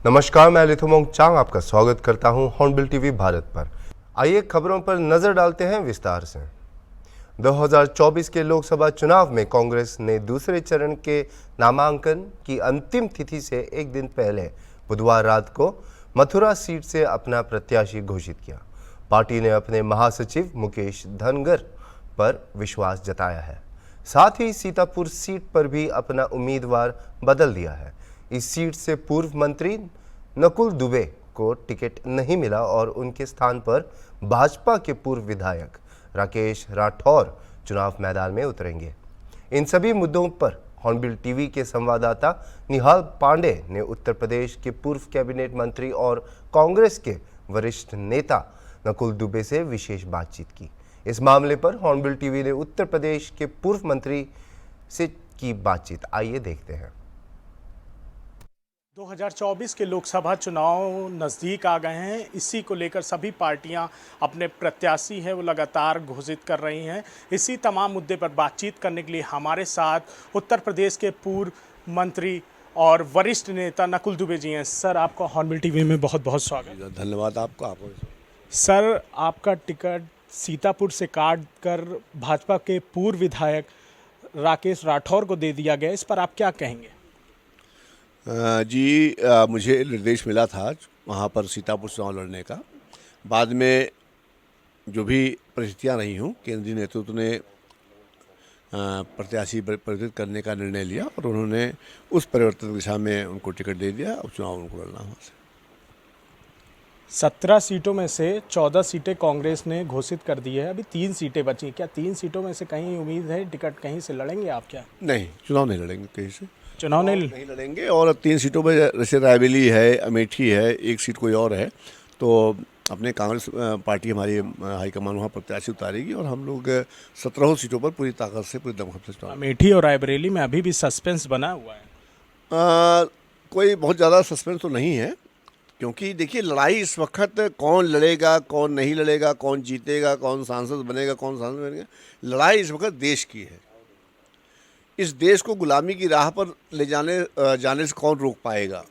नमस्कार, मैं लिथुमोंग चांग आपका स्वागत करता हूं हॉर्नबिल टीवी भारत पर। आइए खबरों पर नजर डालते हैं विस्तार से। 2024 के लोकसभा चुनाव में कांग्रेस ने दूसरे चरण के नामांकन की अंतिम तिथि से एक दिन पहले बुधवार रात को मथुरा सीट से अपना प्रत्याशी घोषित किया। पार्टी ने अपने महासचिव मुकेश धनगर पर विश्वास जताया है। साथ ही सीतापुर सीट पर भी अपना उम्मीदवार बदल दिया है। इस सीट से पूर्व मंत्री नकुल दुबे को टिकट नहीं मिला और उनके स्थान पर भाजपा के पूर्व विधायक राकेश राठौर चुनाव मैदान में उतरेंगे। इन सभी मुद्दों पर हॉर्नबिल टीवी के संवाददाता निहाल पांडे ने उत्तर प्रदेश के पूर्व कैबिनेट मंत्री और कांग्रेस के वरिष्ठ नेता नकुल दुबे से विशेष बातचीत की। इस मामले पर हॉर्नबिल टीवी ने उत्तर प्रदेश के पूर्व मंत्री से की बातचीत। आइए देखते हैं। 2024 के लोकसभा चुनाव नज़दीक आ गए हैं। इसी को लेकर सभी पार्टियां अपने प्रत्याशी हैं वो लगातार घोषित कर रही हैं। इसी तमाम मुद्दे पर बातचीत करने के लिए हमारे साथ उत्तर प्रदेश के पूर्व मंत्री और वरिष्ठ नेता नकुल दुबे जी हैं। सर, आपका हॉर्नबिल टीवी में बहुत बहुत स्वागत। धन्यवाद आपको। सर, आपका टिकट सीतापुर से काट कर भाजपा के पूर्व विधायक राकेश राठौर को दे दिया गया, इस पर आप क्या कहेंगे? मुझे निर्देश मिला था वहाँ पर सीतापुर चुनाव लड़ने का। बाद में जो भी परिस्थितियाँ रही हूँ, केंद्रीय नेतृत्व ने प्रत्याशी परिवर्तित करने का निर्णय लिया और उन्होंने उस परिवर्तन दिशा में उनको टिकट दे दिया। अब चुनाव उनको लड़ना वहाँ से। 17 सीटों में से 14 सीटें कांग्रेस ने घोषित कर दी है। अभी 3 सीटें बची। क्या 3 सीटों में से कहीं उम्मीद है टिकट कहीं से लड़ेंगे आप? क्या नहीं, चुनाव नहीं लड़ेंगे कहीं से। चुनाव नहीं लड़ेंगे। और 3 सीटों में जैसे रायबरेली है, अमेठी है, एक सीट कोई और है, तो अपने कांग्रेस पार्टी हमारी हाईकमान वहाँ प्रत्याशी उतारेगी और हम लोग 17 सीटों पर पूरी ताकत से, पूरी दमखम से चुनाव। अमेठी और रायबरेली में अभी भी सस्पेंस बना हुआ है। कोई बहुत ज़्यादा सस्पेंस तो नहीं है, क्योंकि देखिए लड़ाई इस वक्त कौन लड़ेगा, कौन नहीं लड़ेगा, कौन जीतेगा, कौन सांसद बनेगा, कौन सांसद बनेगा, लड़ाई इस वक्त देश की है। इस देश को गुलामी की राह पर ले जाने से कौन रोक पाएगा?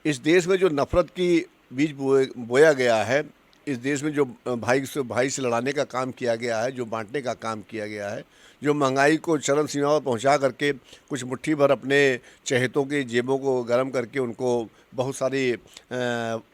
इस देश में जो नफरत की बीज बोया गया है, इस देश में जो भाई से लड़ाने का काम किया गया है, जो बांटने का काम किया गया है, जो महंगाई को चरम सीमा पर पहुंचा करके कुछ मुट्ठी भर अपने चहेतों की जेबों को गर्म करके उनको बहुत सारी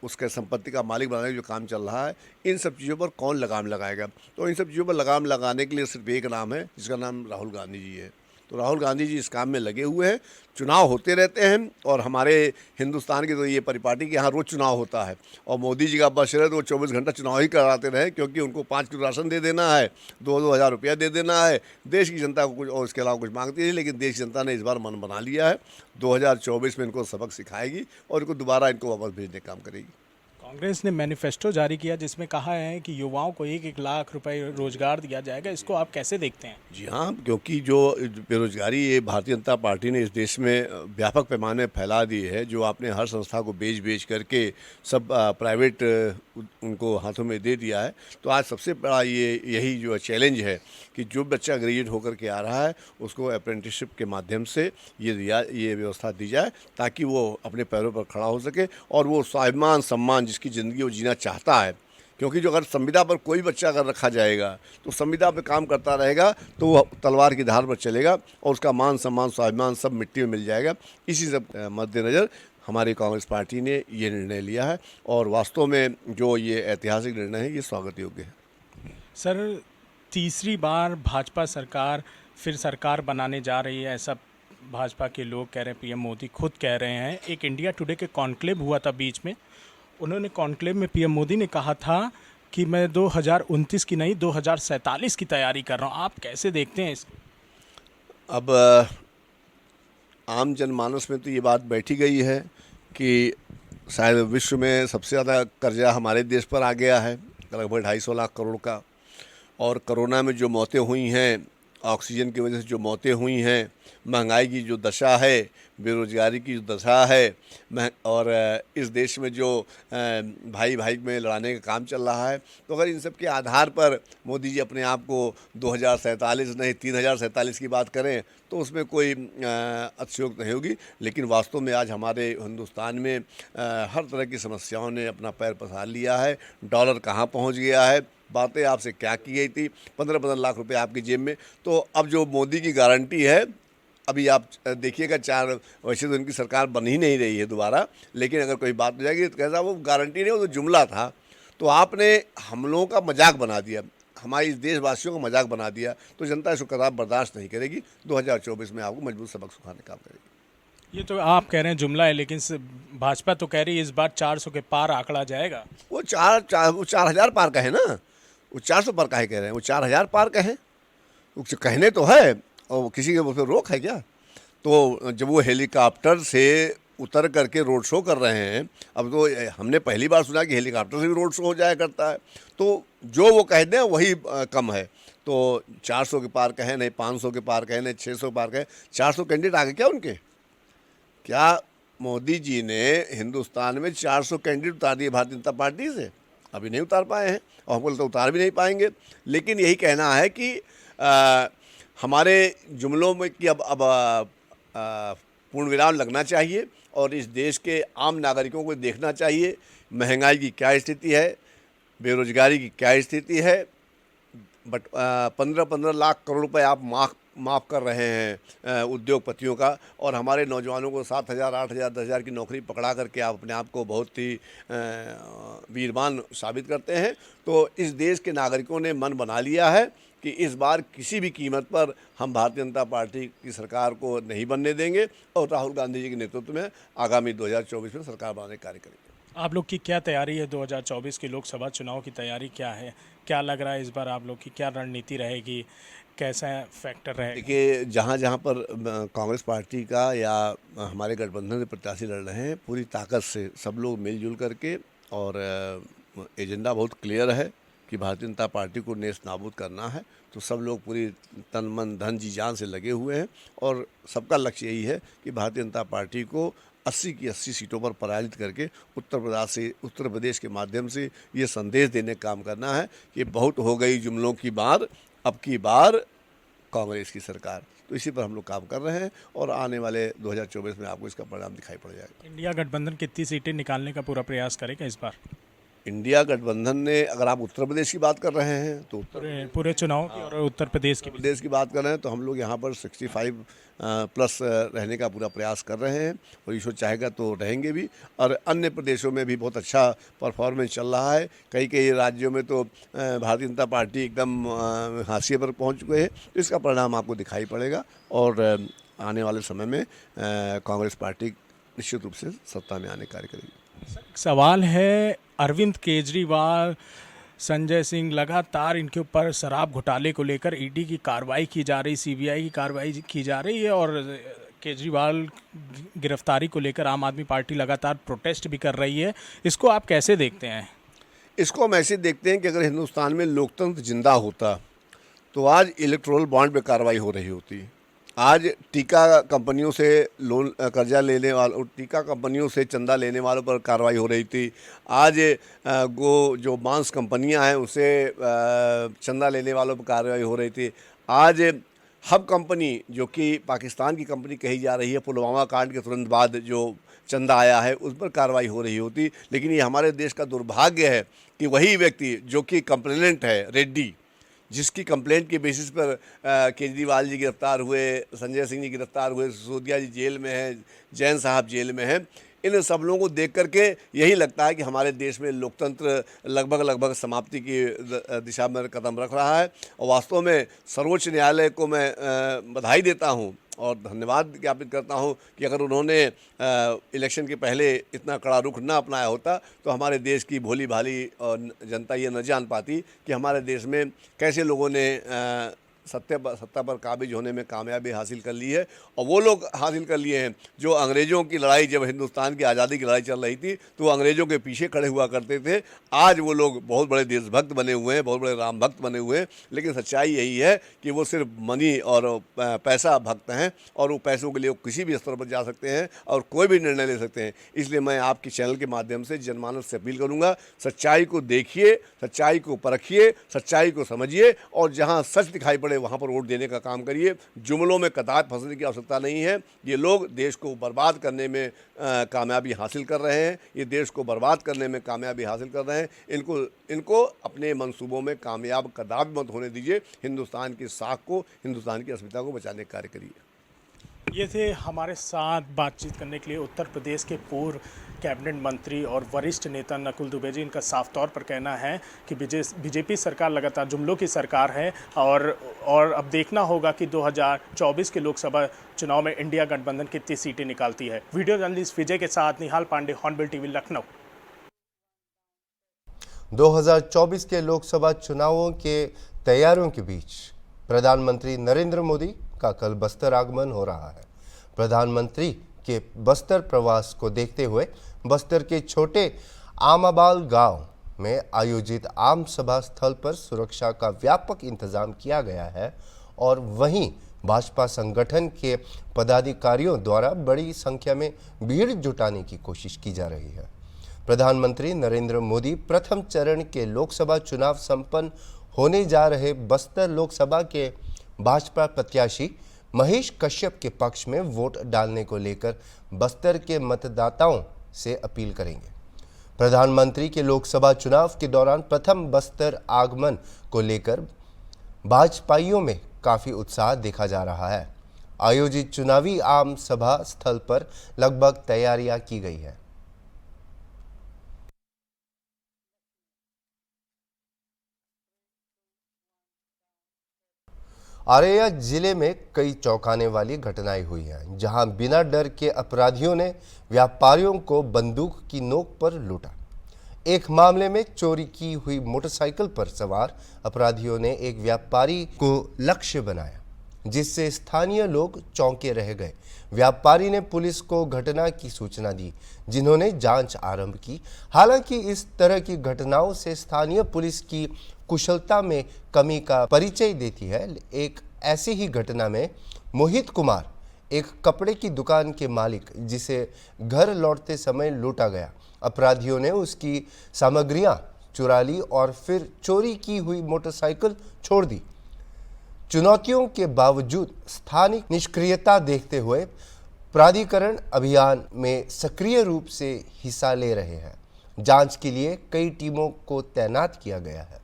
उसके संपत्ति का मालिक बनाने का जो काम चल रहा है, इन सब चीज़ों पर कौन लगाम लगाएगा? तो इन सब चीज़ों पर लगाम लगाने के लिए सिर्फ एक नाम है, जिसका नाम राहुल गांधी जी है। तो राहुल गांधी जी इस काम में लगे हुए हैं। चुनाव होते रहते हैं और हमारे हिंदुस्तान की तो ये परिपाटी कि यहाँ रोज़ चुनाव होता है और मोदी जी का बस है तो वो 24 घंटा चुनाव ही कराते रहे, क्योंकि उनको 5 किलो राशन दे देना है, 2-2 हज़ार रुपया दे देना है। देश की जनता को कुछ और इसके अलावा कुछ मांगती है, लेकिन देश की जनता ने इस बार मन बना लिया है। 2024 में इनको सबक सिखाएगी और इनको दोबारा इनको वापस भेजने का काम करेगी। कांग्रेस ने मैनिफेस्टो जारी किया जिसमें कहा है कि युवाओं को 1-1 लाख रुपए रोजगार दिया जाएगा। इसको आप कैसे देखते हैं? जी हाँ, क्योंकि जो बेरोजगारी ये भारतीय जनता पार्टी ने इस देश में व्यापक पैमाने फैला दी है, जो आपने हर संस्था को बेच करके सब प्राइवेट उनको हाथों में दे दिया है। तो आज सबसे बड़ा यही जो चैलेंज है कि जो बच्चा ग्रेजुएट होकर के आ रहा है उसको अप्रेंटिसशिप के माध्यम से ये व्यवस्था दी जाए, ताकि वो अपने पैरों पर खड़ा हो सके और वो स्वाभिमान सम्मान जिसकी ज़िंदगी वो जीना चाहता है। क्योंकि जो अगर संविदा पर कोई बच्चा अगर रखा जाएगा तो संविदा पर काम करता रहेगा तो वो तलवार की धार पर चलेगा और उसका मान सम्मान स्वाभिमान सब मिट्टी में मिल जाएगा। इसी सब मद्देनज़र हमारी कांग्रेस पार्टी ने ये निर्णय लिया है और वास्तव में जो ये ऐतिहासिक निर्णय है ये स्वागत योग्य है। सर, तीसरी बार भाजपा सरकार फिर सरकार बनाने जा रही है, ऐसा भाजपा के लोग कह रहे हैं, पीएम मोदी खुद कह रहे हैं। एक इंडिया टुडे के कॉन्क्लेव हुआ था बीच में, उन्होंने कॉन्क्लेव में पीएम मोदी ने कहा था कि मैं 2029 की नहीं 2047 की तैयारी कर रहा हूँ। आप कैसे देखते हैं इसको? अब आम जनमानस में तो ये बात बैठी गई है कि शायद विश्व में सबसे ज़्यादा कर्जा हमारे देश पर आ गया है, लगभग 250 लाख करोड़ का। और कोरोना में जो मौतें हुई हैं, ऑक्सीजन की वजह से जो मौतें हुई हैं, महंगाई की जो दशा है, बेरोजगारी की जो दशा है, और इस देश में जो भाई भाई में लड़ाने का काम चल रहा है, तो अगर इन सब के आधार पर मोदी जी अपने आप को 2047 नहीं 3047 की बात करें तो उसमें कोई अतिशयोक्ति नहीं होगी। लेकिन वास्तव में आज हमारे हिंदुस्तान में हर तरह की समस्याओं ने अपना पैर पसार लिया है। डॉलर कहाँ पहुँच गया है, बातें आपसे क्या की गई थी, 15-15 लाख रुपए आपकी जेब में। तो अब जो मोदी की गारंटी है, अभी आप देखिएगा वैसे तो इनकी सरकार बन ही नहीं रही है दोबारा, लेकिन अगर कोई बात हो जाएगी तो कैसा वो गारंटी नहीं, वो तो जुमला था। तो आपने हम लोगों का मजाक बना दिया, हमारे इस देशवासियों का मजाक बना दिया, तो जनता इसको कदाप बर्दाश्त नहीं करेगी। 2024 में आपको मजबूत सबक सिखाने का काम करेगी। ये तो आप कह रहे हैं जुमला है, लेकिन भाजपा तो कह रही है इस बार 400 के पार आंकड़ा जाएगा। वो 4,000 पार का है ना, वो 400 पार का है कह रहे हैं, वो 4,000 पार का है, वो कहने तो है, और किसी के उस पर रोक है क्या? तो जब वो हेलीकॉप्टर से उतर करके रोड शो कर रहे हैं, अब तो हमने पहली बार सुना कि हेलीकॉप्टर से भी रोड शो हो जाया करता है, तो जो वो कह दें वही कम है। तो 400 के पार कहें नहीं, 500 के पार कहें नहीं, 600 पार कहें, 400 कैंडिडेट आगे क्या उनके? क्या मोदी जी ने हिंदुस्तान में 400 कैंडिडेट उतार दिए भारतीय जनता पार्टी से? अभी नहीं उतार पाए हैं, और हमको तो उतार भी नहीं पाएंगे। लेकिन यही कहना है कि हमारे जुमलों में कि अब पूर्ण विराम लगना चाहिए, और इस देश के आम नागरिकों को देखना चाहिए महंगाई की क्या स्थिति है, बेरोजगारी की क्या स्थिति है। बट 15-15 लाख करोड़ रुपए आप माफ़ कर रहे हैं उद्योगपतियों का, और हमारे नौजवानों को 7,000, 8,000, 10,000 की नौकरी पकड़ा करके आप अपने आप को बहुत ही वीरवान साबित करते हैं। तो इस देश के नागरिकों ने मन बना लिया है कि इस बार किसी भी कीमत पर हम भारतीय जनता पार्टी की सरकार को नहीं बनने देंगे, और राहुल गांधी जी के नेतृत्व में आगामी 2024 में सरकार बनाने का कार्य करेंगे। आप लोग की क्या तैयारी है? 2024 के लोकसभा चुनाव की तैयारी क्या है? क्या लग रहा है इस बार आप लोग की क्या रणनीति रहेगी, कैसा फैक्टर रहेगा? देखिए, जहाँ जहाँ पर कांग्रेस पार्टी का या हमारे गठबंधन के प्रत्याशी लड़ रहे हैं, पूरी ताकत से सब लोग मिलजुल करके, और एजेंडा बहुत क्लियर है कि भारतीय जनता पार्टी को नेस्त नाबूद करना है, तो सब लोग पूरी तन मन धन जी जान से लगे हुए हैं, और सबका लक्ष्य यही है कि भारतीय जनता पार्टी को 80 की 80 सीटों पर पराजित करके उत्तर प्रदेश के माध्यम से ये संदेश देने का काम करना है कि बहुत हो गई जुमलों की बार, अब की बार कांग्रेस की सरकार। तो इसी पर हम लोग काम कर रहे हैं, और आने वाले 2024 में आपको इसका परिणाम दिखाई पड़ जाएगा। इंडिया गठबंधन कितनी सीटें निकालने का पूरा प्रयास करेगा इस बार? इंडिया गठबंधन ने, अगर आप उत्तर प्रदेश की बात कर रहे हैं तो पूरे चुनाव की, और उत्तर प्रदेश की बात कर रहे हैं तो हम लोग यहाँ पर 65 प्लस रहने का पूरा प्रयास कर रहे हैं, और ईश्वर चाहेगा तो रहेंगे भी। और अन्य प्रदेशों में भी बहुत अच्छा परफॉर्मेंस चल रहा है। कई राज्यों में तो भारतीय जनता पार्टी एकदम हाशिए पर पहुँच चुके हैं, तो इसका परिणाम आपको दिखाई पड़ेगा, और आने वाले समय में कांग्रेस पार्टी निश्चित रूप से सत्ता में आने का कार्य करेगी। सवाल है, अरविंद केजरीवाल, संजय सिंह, लगातार इनके ऊपर शराब घोटाले को लेकर ईडी की कार्रवाई की जा रही, सीबीआई की कार्रवाई की जा रही है, और केजरीवाल गिरफ्तारी को लेकर आम आदमी पार्टी लगातार प्रोटेस्ट भी कर रही है। इसको आप कैसे देखते हैं? इसको हम ऐसे देखते हैं कि अगर हिंदुस्तान में लोकतंत्र जिंदा होता तो आज इलेक्टोरल बॉन्ड पे कार्रवाई हो रही होती, आज टीका कंपनियों से लोन कर्जा लेने वालों, टीका कंपनियों से चंदा लेने वालों पर कार्रवाई हो रही थी, आज जो मांस कंपनियां हैं उसे चंदा लेने वालों पर कार्रवाई हो रही थी, आज हब कंपनी जो कि पाकिस्तान की कंपनी कही जा रही है, पुलवामा कांड के तुरंत बाद जो चंदा आया है उस पर कार्रवाई हो रही होती। लेकिन ये हमारे देश का दुर्भाग्य है कि वही व्यक्ति जो कि कंप्लेनेंट है, रेड्डी, जिसकी कंप्लेंट के बेसिस पर केजरीवाल जी गिरफ्तार हुए, संजय सिंह जी गिरफ्तार हुए, सिसोदिया जी जेल में हैं, जैन साहब जेल में हैं, इन सब लोगों को देख करके यही लगता है कि हमारे देश में लोकतंत्र लगभग समाप्ति की दिशा में कदम रख रहा है। और वास्तव में सर्वोच्च न्यायालय को मैं बधाई देता हूँ और धन्यवाद ज्ञापित करता हूं कि अगर उन्होंने इलेक्शन के पहले इतना कड़ा रुख न अपनाया होता तो हमारे देश की भोली भाली और जनता ये न जान पाती कि हमारे देश में कैसे लोगों ने सत्ता पर काबिज होने में कामयाबी हासिल कर ली है। और वो लोग हासिल कर लिए हैं जो अंग्रेज़ों की लड़ाई, जब हिंदुस्तान की आज़ादी की लड़ाई चल रही थी तो वो अंग्रेज़ों के पीछे खड़े हुआ करते थे। आज वो लोग बहुत बड़े देशभक्त बने हुए हैं, बहुत बड़े राम भक्त बने हुए हैं। लेकिन सच्चाई यही है कि वो सिर्फ मनी और पैसा भक्त हैं और वो पैसों के लिए वो किसी भी स्तर पर जा सकते हैं और कोई भी निर्णय ले सकते हैं। इसलिए मैं आपके चैनल के माध्यम से जनमानस से अपील करूंगा, सच्चाई को देखिए, सच्चाई को परखिए, सच्चाई को समझिए और जहां सच दिखाई पड़े वहां पर वोट देने का काम करिए। जुमलों में कतई फंसने की आवश्यकता नहीं है। ये लोग देश को बर्बाद करने में कामयाबी हासिल कर रहे हैं, ये देश को बर्बाद करने में कामयाबी हासिल कर रहे हैं। इनको अपने मंसूबों में कामयाब कदापि मत होने दीजिए। हिंदुस्तान की साख को, हिंदुस्तान की अस्मिता को बचाने का कार्य करिए। ये थे हमारे साथ बातचीत करने के लिए उत्तर प्रदेश के पूर्व कैबिनेट मंत्री और वरिष्ठ नेता नकुल दुबे जी। इनका साफ तौर पर कहना है कि बीजेपी सरकार लगातार जुमलों की सरकार है और अब देखना होगा कि 2024 के लोकसभा चुनाव में इंडिया गठबंधन कितनी सीटें निकालती है। वीडियो जर्नलिस्ट विजय के साथ निहाल पांडे, हॉर्नबिल टीवी, लखनऊ। 2024 के लोकसभा चुनावों के तैयारियों के बीच प्रधानमंत्री नरेंद्र मोदी का कल बस्तर आगमन हो रहा है। प्रधानमंत्री के बस्तर प्रवास को देखते हुए बस्तर के छोटे आमाबाल गांव में आयोजित आम सभा स्थल पर सुरक्षा का व्यापक इंतजाम किया गया है और वहीं भाजपा संगठन के पदाधिकारियों द्वारा बड़ी संख्या में भीड़ जुटाने की कोशिश की जा रही है। प्रधानमंत्री नरेंद्र मोदी प्रथम चरण के लोकसभा चुनाव संपन्न होने जा रहे बस्तर लोकसभा के भाजपा प्रत्याशी महेश कश्यप के पक्ष में वोट डालने को लेकर बस्तर के मतदाताओं से अपील करेंगे। प्रधानमंत्री के लोकसभा चुनाव के दौरान प्रथम बस्तर आगमन को लेकर भाजपाइयों में काफी उत्साह देखा जा रहा है। आयोजित चुनावी आम सभा स्थल पर लगभग तैयारियां की गई है। औरैया जिले में कई चौंकाने वाली घटनाएं हुई हैं, जहां बिना डर के अपराधियों ने व्यापारियों को बंदूक की नोक पर लूटा। एक मामले में चोरी की हुई मोटरसाइकिल पर सवार अपराधियों ने एक व्यापारी को लक्ष्य बनाया, जिससे स्थानीय लोग चौंके रह गए। व्यापारी ने पुलिस को घटना की सूचना दी, जिन्होंने जांच आरंभ की। हालांकि इस तरह की घटनाओं से स्थानीय पुलिस की कुशलता में कमी का परिचय देती है। एक ऐसी ही घटना में मोहित कुमार, एक कपड़े की दुकान के मालिक, जिसे घर लौटते समय लूटा गया। अपराधियों ने उसकी सामग्रियां चुरा ली और फिर चोरी की हुई मोटरसाइकिल छोड़ दी। चुनौतियों के बावजूद स्थानिक निष्क्रियता देखते हुए प्राधिकरण अभियान में सक्रिय रूप से हिस्सा ले रहे हैं। जांच के लिए कई टीमों को तैनात किया गया है।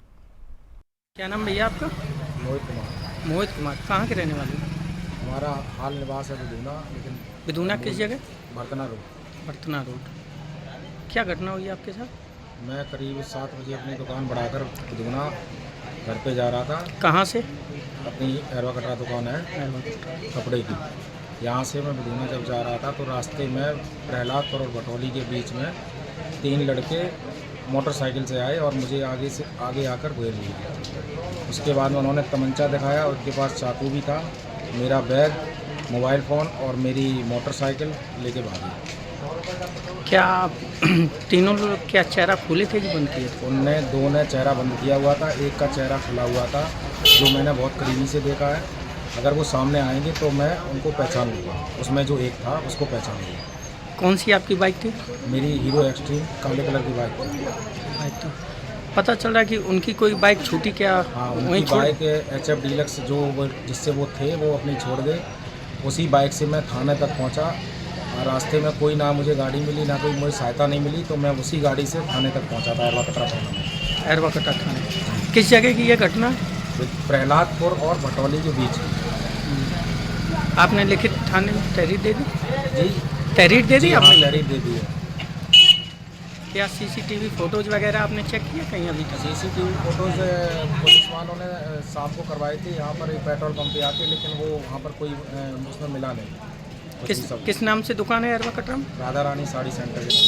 क्या नाम भैया आपका? मोहित कुमार। मोहित कुमार। कहाँ के रहने वाले हैं? हमारा हाल निवास है बिदूना, लेकिन बिदूना किस जगह? बर्तना रोड। बर्तना रोड। क्या घटना हुई आपके साथ? मैं करीब 7 बजे अपनी दुकान बढ़ाकर बिदूना घर पे जा रहा था। कहाँ से? अपनी एरवा कटरा दुकान है कपड़े की, यहाँ से मैं बिदूना जब जा रहा था तो रास्ते में प्रहलादपुर और भटौली के बीच में 3 लड़के मोटरसाइकिल से आए और मुझे आगे आकर घेर लिया। उसके बाद में उन्होंने तमंचा दिखाया, उनके पास चाकू भी था। मेरा बैग, मोबाइल फ़ोन और मेरी मोटरसाइकिल लेके भागे। क्या तीनों लोग क्या चेहरा खोले थे कि बंद किए थे? उनने 2 ने चेहरा बंद किया हुआ था, एक का चेहरा खुला हुआ था, जो मैंने बहुत करीबी से देखा है। अगर वो सामने आएंगे तो मैं उनको पहचान लूँगा। उसमें जो एक था उसको पहचान लूँगा। कौन सी आपकी बाइक थी? मेरी हीरो एक्सट्रीम काले कलर की बाइक थी। बाइक तो पता चल रहा कि उनकी कोई बाइक छूटी क्या? हाँ, वहीं उनकी बाइक HF डीलक्स जिससे वो थे वो अपनी छोड़ गए। उसी बाइक से मैं थाने तक पहुंचा और रास्ते में कोई ना मुझे गाड़ी मिली, ना कोई मुझे सहायता नहीं मिली, तो मैं उसी गाड़ी से थाने तक पहुंचा था, एरवा कटरा थाना में। एरवा कटरा थाने। किस जगह की ये घटना? प्रहलादपुर और भटौली के बीच। आपने लिखित थाने में तहरीर दे दी? जी, तहरीर दे दी आपने? तहरीर दे दी है। क्या CCTV फोटोज वगैरह आपने चेक किया कहीं अभी तक? CCTV फोटोज पुलिस वालों ने शाम को करवाई थी यहाँ पर एक पेट्रोल पंप पे आके, लेकिन वो वहाँ पर कोई उसमें मिला नहीं। किस नाम से दुकान है एरवा कटरा में? राधा रानी साड़ी सेंटर के नाम।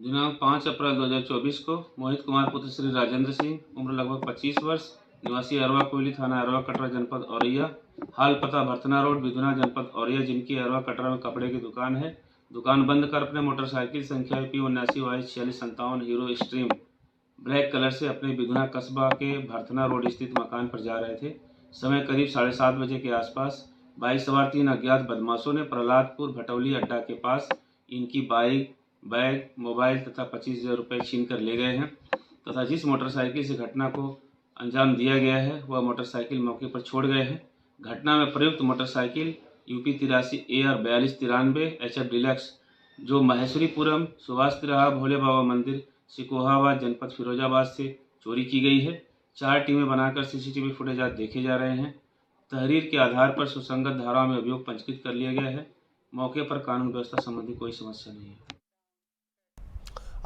दिनांक 5 अप्रैल 2024 को मोहित कुमार पुत्र श्री राजेंद्र सिंह, उम्र लगभग 25 वर्ष, निवासी अरवा कोयली, थाना अरवा कटरा, जनपद औरैया। हाल पता भरतना रोड, बिधुना, जनपद औरैया, जिनकी अरवा कटरा में कपड़े की दुकान है। दुकान बंद कर अपने मोटरसाइकिल संख्या P79Y4657 hero stream black colour से अपने बिधुना कस्बा के भरतना रोड स्थित मकान पर जा रहे थे। समय करीब 7:30 बजे के आसपास बाइक सवार 3 अज्ञात बदमाशों ने प्रहलादपुर भटौली अड्डा के पास इनकी बाइक, बैग, मोबाइल तथा 25,000 रुपये छीन कर ले गए हैं तथा जिस मोटरसाइकिल से घटना को अंजाम दिया गया है वह मोटरसाइकिल मौके पर छोड़ गए हैं। घटना में प्रयुक्त motorcycle UP 83 AR 4293 HF deluxe जो महेश्वरीपुरम, सुभाष तिराहा, भोले बाबा मंदिर, सिकोहाबाद, जनपद फिरोजाबाद से चोरी की गई है। 4 टीमें बनाकर CCTV फुटेज आज देखे जा रहे हैं। तहरीर के आधार पर सुसंगत धाराओं में अभियोग पंजीकृत कर लिया गया है। मौके पर कानून व्यवस्था संबंधी कोई समस्या नहीं है।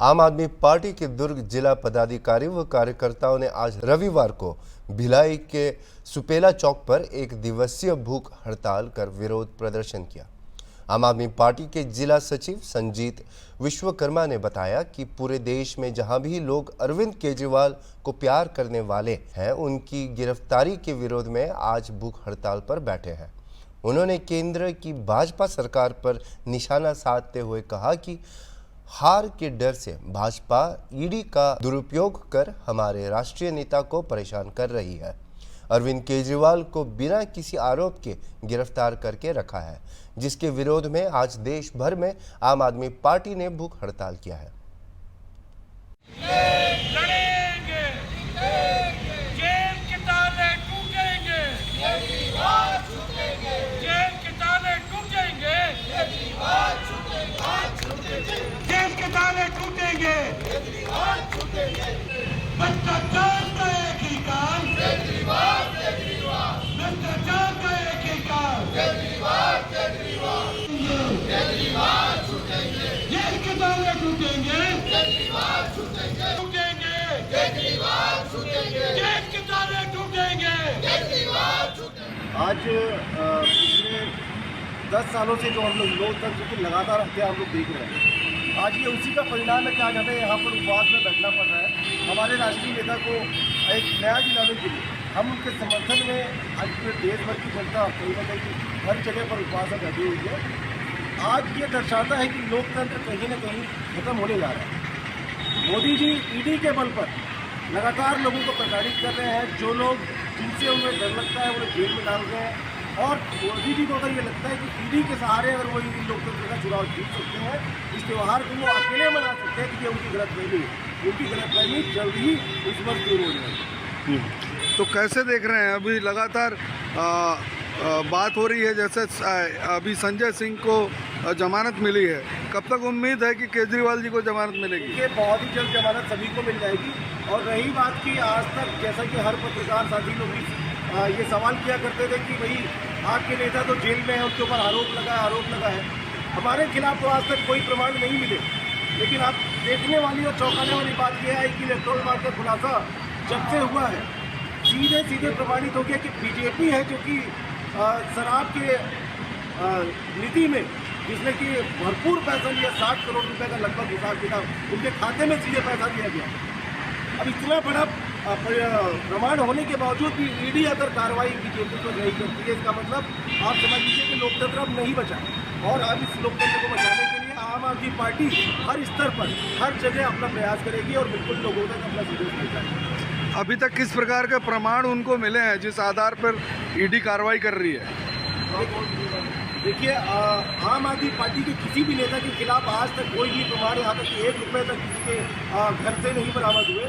आम आदमी पार्टी के दुर्ग जिला पदाधिकारी व कार्यकर्ताओं ने आज रविवार को भिलाई के सुपेला चौक पर एक दिवसीय भूख हड़ताल कर विरोध प्रदर्शन किया। आम आदमी पार्टी के जिला सचिव संजीत विश्वकर्मा ने बताया कि पूरे देश में जहां भी लोग अरविंद केजरीवाल को प्यार करने वाले हैं, उनकी गिरफ्तारी के विरोध में आज भूख हड़ताल पर बैठे हैं। उन्होंने केंद्र की भाजपा सरकार पर निशाना साधते हुए कहा कि हार के डर से भाजपा ईडी का दुरुपयोग कर हमारे राष्ट्रीय नेता को परेशान कर रही है। अरविंद केजरीवाल को बिना किसी आरोप के गिरफ्तार करके रखा है, जिसके विरोध में आज देश भर में आम आदमी पार्टी ने भूख हड़ताल किया है। लड़ेंगे, जेल के ताले टूटेंगे, जेल के ताले टूटेंगे, जेल के ताले टूटेंगे, भ्रष्टाचार का एक ही काम, भ्रष्टाचार का एक ही काम, जेल के ताले टूटेंगे, जेल के ताले टूटेंगे। आज पिछले 10 सालों से जो हम लोग लोकतंत्र की लगातार हत्या हम लोग देख रहे हैं, आज ये उसी का परिणाम है कि आज हमें यहाँ पर उपवास में बैठना पड़ रहा है। हमारे राष्ट्रीय नेता को एक न्याय दिलाने के लिए हम उनके समर्थन में आज पूरे देश भर की जनता कहीं ना कहीं हर जगह पर उपवास में बैठी हुई है। आज ये दर्शाता है कि लोकतंत्र कहीं ना कहीं खत्म होने जा रहा है। मोदी जी ईडी के बल पर लगातार लोगों को प्रताड़ित कर रहे हैं। जो लोग जिनसे उन्हें डर लगता है उन्हें जेल में डाल रहे हैं, और मोदी जी को अगर ये लगता है कि ईडी के सहारे अगर वो इन लोकतंत्र का चुनाव जीत सकते हैं, इस त्यौहार को वो अकेले मना सकते हैं कि ये उनकी गलतफहमी है। उनकी गलतफहमी जल्द ही इस वर्ष दूर हो जाएगी। तो कैसे देख रहे हैं? अभी लगातार बात हो रही है जैसे अभी संजय सिंह को जमानत मिली है, कब तक उम्मीद है कि केजरीवाल जी को जमानत मिलेगी? ये बहुत ही जल्द जमानत सभी को मिल जाएगी। और रही बात की आज तक जैसा कि हर पत्रकार साथी लोग ये सवाल किया करते थे कि भाई आपके नेता तो जेल में है, उनके ऊपर आरोप लगा है। हमारे खिलाफ तो आज तक कोई प्रमाण नहीं मिले, लेकिन आप देखने वाली और चौंकाने वाली बात यह है कि इलेक्टोरल बॉन्ड का खुलासा जब से हुआ है, सीधे प्रमाणित हो गया कि बीजेपी है जो कि शराब के नीति में जिसने कि भरपूर पैसा लिया, 60 करोड़ रुपए का लगभग हिसाब किताब उनके खाते में सीधे पैसा दिया गया। अब इतना बड़ा प्रमाण होने के बावजूद भी ईडी अगर कार्रवाई बीजेपी पर नहीं करती है, इसका मतलब आप समझ लीजिए कि लोकतंत्र अब नहीं बचा। और अब इस लोकतंत्र को बचाने के लिए आम आदमी पार्टी हर स्तर पर हर जगह अपना प्रयास करेगी और बिल्कुल लोगों तक अपना संदेश पहुंचाएगी। अभी तक किस प्रकार के प्रमाण उनको मिले हैं जिस आधार पर ईडी कार्रवाई कर रही है? देखिए, आम आदमी पार्टी के किसी भी नेता के खिलाफ आज तक कोई भी प्रमाण, यहाँ तक 1 रुपये तक किसी के घर से नहीं बरामद हुए।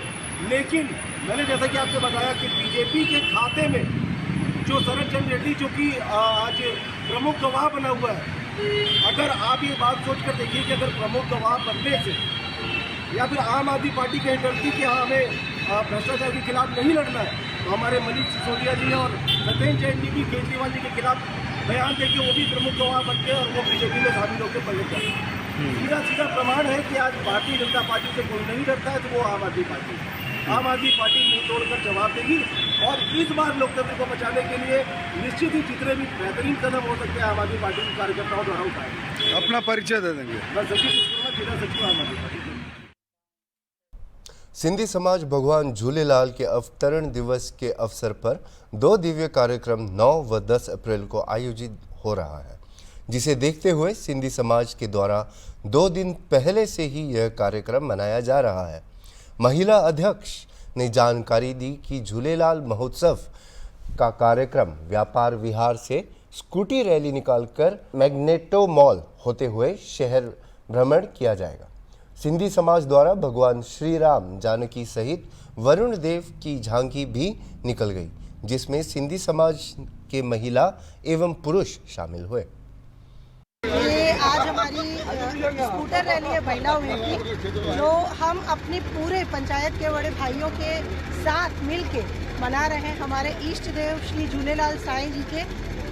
लेकिन मैंने जैसा कि आपसे बताया कि बीजेपी के खाते में जो शरद चंद्र रेड्डी जो कि आज प्रमुख गवाह बना हुआ है, अगर आप ये बात सोच कर देखिए कि अगर प्रमुख गवाह बनने से या फिर आम आदमी पार्टी कहीं डरती कि हाँ हमें भ्रष्टाचार के खिलाफ नहीं लड़ना है, तो हमारे मनीष सिसोदिया जी और सत्येंद्र जैन जी भी केजरीवाल जी के खिलाफ बयान देके वो भी प्रमुख गवाह बनते हैं और वो बीजेपी में शामिल होकर पलट जाते हैं। सीधा प्रमाण है कि आज भारतीय जनता पार्टी से कोई नहीं डरता है, तो वो आम आदमी पार्टी है। आम आदमी पार्टी मुंह तोड़कर जवाब देगी और इस बार लोकतंत्र को बचाने के लिए निश्चित ही जितने भी बेहतरीन कदम हो सकते हैं आम आदमी पार्टी के कार्यकर्ताओं द्वारा उठाएंगे। अपना परिचय दे देंगे। मैं सचिव जिला सचिव आम आदमी पार्टी। सिंधी समाज भगवान झूलेलाल के अवतरण दिवस के अवसर पर 2 दिव्य कार्यक्रम 9 व 10 अप्रैल को आयोजित हो रहा है, जिसे देखते हुए सिंधी समाज के द्वारा 2 दिन पहले से ही यह कार्यक्रम मनाया जा रहा है। महिला अध्यक्ष ने जानकारी दी कि झूलेलाल महोत्सव का कार्यक्रम व्यापार विहार से स्कूटी रैली निकालकर मैग्नेटो मॉल होते हुए शहर भ्रमण किया जाएगा। सिंधी समाज द्वारा भगवान श्री राम, जानकी सहित वरुण देव की झांकी भी निकल गई, जिसमें सिंधी समाज के महिला एवं पुरुष शामिल हुए। ये आज हमारी स्कूटर रैली है महिलाओं की, जो हम अपनी पूरे पंचायत के बड़े भाइयों के साथ मिलके मना रहे हैं। हमारे इष्ट देव श्री झूलेलाल साईं जी के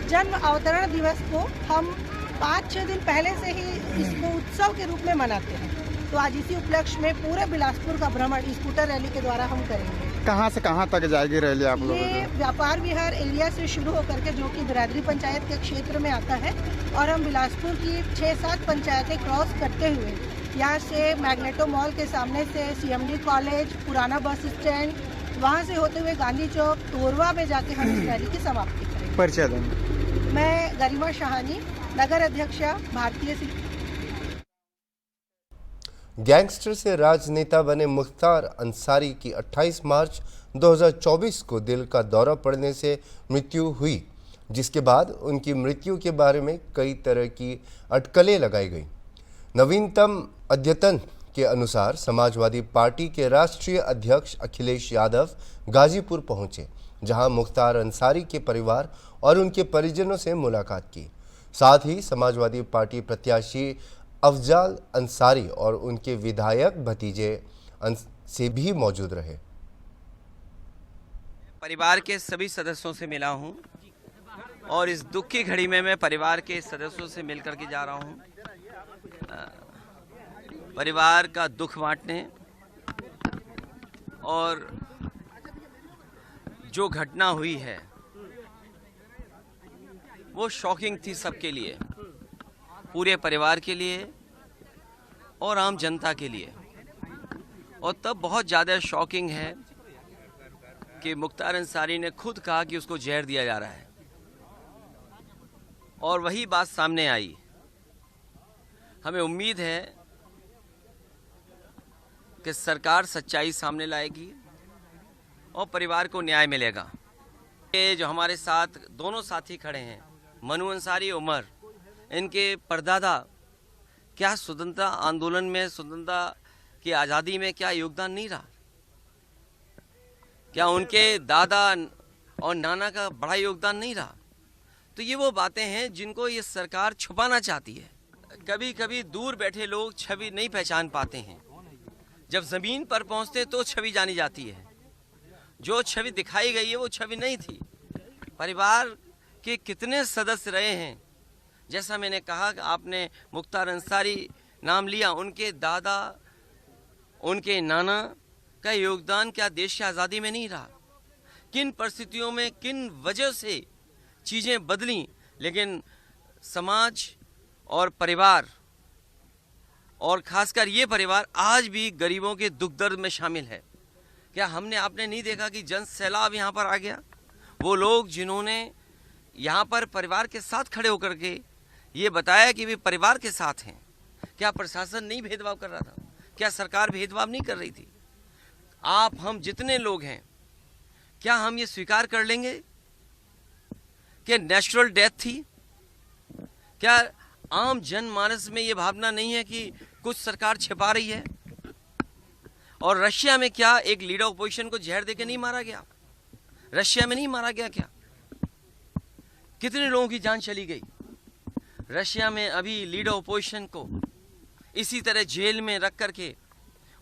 जन्म अवतरण दिवस को हम 5-6 दिन पहले से ही इसको उत्सव के रूप में मनाते हैं। तो आज इसी उपलक्ष्य में पूरे बिलासपुर का भ्रमण स्कूटर रैली के द्वारा हम करेंगे। कहाँ से कहाँ तक जाएगी रैली आप लोगों ये व्यापार विहार एरिया से शुरू होकर के, जो कि बिरादरी पंचायत के क्षेत्र में आता है, और हम बिलासपुर की 6-7 पंचायतें क्रॉस करते हुए यहाँ से मैग्नेटो मॉल के सामने से CMD कॉलेज, पुराना बस स्टैंड, वहाँ से होते हुए गांधी चौक, तोरवा में जाके हम इस रैली की समाप्ति करेंगे। परिचय देंगे। मैं गरिमा शाहानी, नगर अध्यक्षा भारतीय गैंगस्टर से राजनेता बने मुख्तार अंसारी की 28 मार्च 2024 को दिल का दौरा पड़ने से मृत्यु हुई, जिसके बाद उनकी मृत्यु के बारे में कई तरह की अटकलें लगाई गई। नवीनतम अद्यतन के अनुसार समाजवादी पार्टी के राष्ट्रीय अध्यक्ष अखिलेश यादव गाजीपुर पहुंचे, जहां मुख्तार अंसारी के परिवार और उनके परिजनों से मुलाकात की। साथ ही समाजवादी पार्टी प्रत्याशी अफजाल अंसारी और उनके विधायक भतीजे से भी मौजूद रहे। परिवार के सभी सदस्यों से मिला हूं और इस दुख की घड़ी में मैं परिवार के सदस्यों से मिलकर के जा रहा हूं, परिवार का दुख बांटने। और जो घटना हुई है वो शॉकिंग थी सबके लिए, पूरे परिवार के लिए और आम जनता के लिए। और तब बहुत ज़्यादा शॉकिंग है कि मुख्तार अंसारी ने खुद कहा कि उसको जहर दिया जा रहा है, और वही बात सामने आई। हमें उम्मीद है कि सरकार सच्चाई सामने लाएगी और परिवार को न्याय मिलेगा। ये जो हमारे साथ दोनों साथी खड़े हैं, मनु अंसारी, उमर, इनके परदादा क्या स्वतंत्रता आंदोलन में, स्वतंत्रता की आज़ादी में क्या योगदान नहीं रहा? क्या उनके दादा और नाना का बड़ा योगदान नहीं रहा? तो ये वो बातें हैं जिनको ये सरकार छुपाना चाहती है। कभी कभी दूर बैठे लोग छवि नहीं पहचान पाते हैं, जब ज़मीन पर पहुंचते तो छवि जानी जाती है। जो छवि दिखाई गई है वो छवि नहीं थी। परिवार के कितने सदस्य रहे हैं, जैसा मैंने कहा कि आपने मुख्तार अंसारी नाम लिया, उनके दादा, उनके नाना का योगदान क्या देश की आज़ादी में नहीं रहा? किन परिस्थितियों में, किन वजह से चीज़ें बदली, लेकिन समाज और परिवार, और खासकर ये परिवार आज भी गरीबों के दुख दर्द में शामिल है। क्या आपने नहीं देखा कि जन सैलाब यहाँ पर आ गया? वो लोग जिन्होंने यहाँ पर परिवार के साथ खड़े होकर के ये बताया कि वे परिवार के साथ हैं। क्या प्रशासन नहीं भेदभाव कर रहा था? क्या सरकार भेदभाव नहीं कर रही थी? हम जितने लोग हैं, क्या हम ये स्वीकार कर लेंगे कि नेचुरल डेथ थी? क्या आम जनमानस में ये भावना नहीं है कि कुछ सरकार छिपा रही है? और रशिया में क्या एक लीडर ऑपोजिशन को जहर देके नहीं मारा गया? रशिया में नहीं मारा गया क्या? कितने लोगों की जान चली गई? रशिया में अभी लीडर ऑपोजिशन को इसी तरह जेल में रख करके,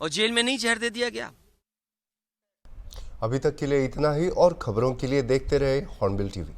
और जेल में नहीं जहर दे दिया गया। अभी तक के लिए इतना ही, और खबरों के लिए देखते रहे हॉर्नबिल टीवी।